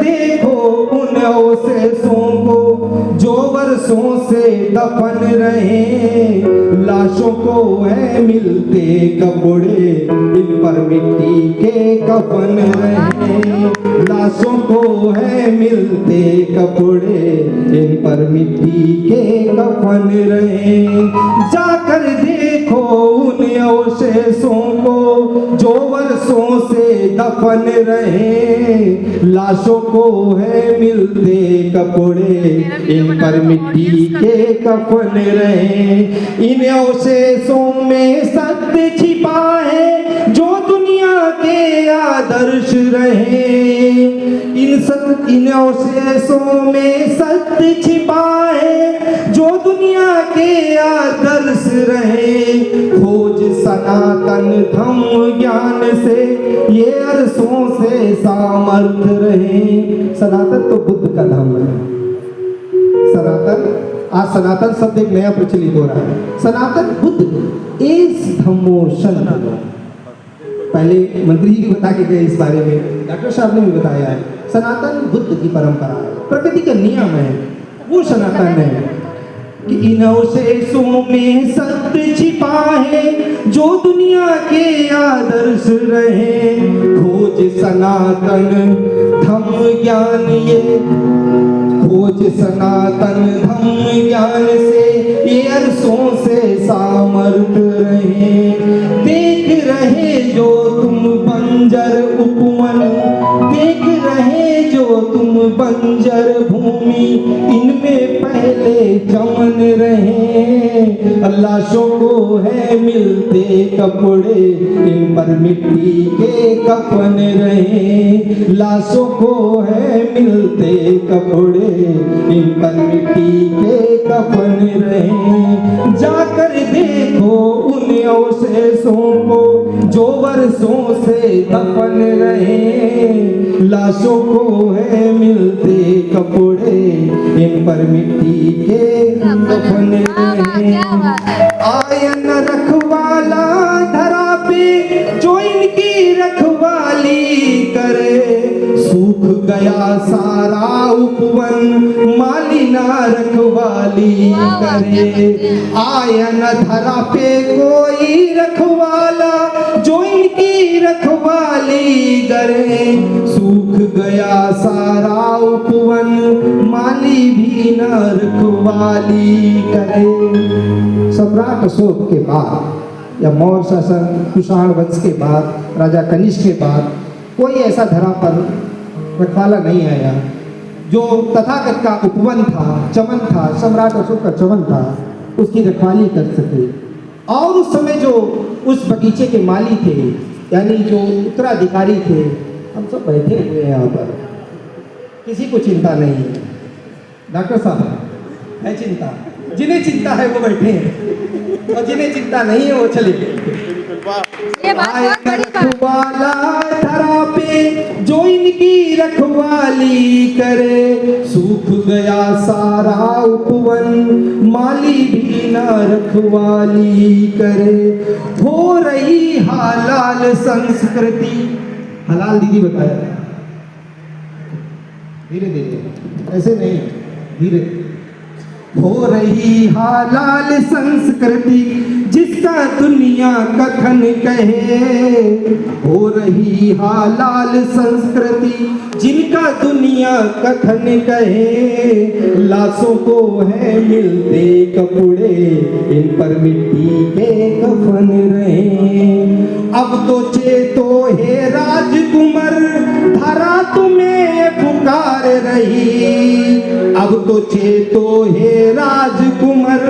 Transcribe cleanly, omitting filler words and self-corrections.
देखो उन अवशेषों को जो वर्षों से दफन रहे, लाशों को है मिलते कपड़े, इन पर मिट्टी के कफन रहे, लाशों को है मिलते कपड़े, इन पर मिट्टी के कफन रहे। जाकर देखो उन अवशेषों को जो वर्षों से दफन रहे, लाशों को है मिलते कपड़े, इन पर मिट्टी के कफन रहे। इन अवशेषों में सत्य छिपा है जो दुनिया के आदर्श रहे, इन अवशेषों में सत्य छिपा है जो दुनिया के आदर्श रहे। खोज सनातन धम्म ज्ञान से ये अरसों से सामर्थ्य रहे। सनातन तो बुद्ध का नाम है। सनातन, आज सनातन शब्द एक नया प्रचलित हो रहा है। सनातन बुद्ध एस धम्मो सनातन, पहले मंत्री जी भी बता के गए इस बारे में, डॉक्टर साहब ने भी बताया है। सनातन बुद्ध की परंपरा है, प्रकृति का नियम है, वो सनातन है कि इन अवशेषों में सत्य छिपा है जो दुनिया के आदर्श रहे। खोज सनातन धम्म ज्ञान, ये खोज सनातन धम्म ज्ञान से ये अरसों से सामर्थ्य रहे। देख रहे जो तुम बंजर उपवन, देख रहे जो तुम बंजर भूमि, इनमें पहले चमन रहे। लाशों को है मिलते कपड़े, इन पर मिट्टी के कफन रहे। लाशों को है मिलते कपड़े, इन पर मिट्टी के कफन रहे। जाकर देखो उन अवशेषों को जो वर्षों से दफन रहे, लाशों को है मिलते कपड़े, इन पर मिट्टी के कफन रहे। आयन रखवाला धरा पे जो इनकी रखवाली करे, सूख गया सारा उपवन माली ना रखवाली करे। आयन धरा पे कोई रखवाला जो इनकी रखवाली करे, सूख गया सारा उपवन माली भी न रखवाली करे। सम्राट अशोक के बाद या मौर्य शासन कुषाण वंश के बाद, राजा कनिष्क के बाद कोई ऐसा धरा पर रखवाला नहीं आया जो तथागत का उपवन था, चमन था, सम्राट अशोक का चमन था, उसकी रखवाली कर सके। और उस समय जो उस बगीचे के माली थे, यानी जो उत्तराधिकारी थे, हम सब बैठे हुए हैं यहाँ पर, किसी को चिंता नहीं है। डॉक्टर साहब है चिंता, जिन्हें चिंता है वो बैठे हैं और जिन्हें चिंता नहीं है वो चले गए। रखवाला धरा पे जो इनकी रखवाली करे, सूख गया सारा उपवन माली भी न रखवाली करे। हो रही हलाल संस्कृति, हलाल दीदी बताया, धीरे धीरे, ऐसे नहीं, धीरे। हो रही हलाल संस्कृति जिसका दुनिया कथन कहे, हो रही हलाल संस्कृति जिनका दुनिया कथन कहे। लाशों को है मिलते कपड़े, इन पर मिट्टी के कफन रहे। अब तो चेतो हे राजकुमार, धरा तुम्हें पुकार रही। अब तो चेतो हे राजकुमार,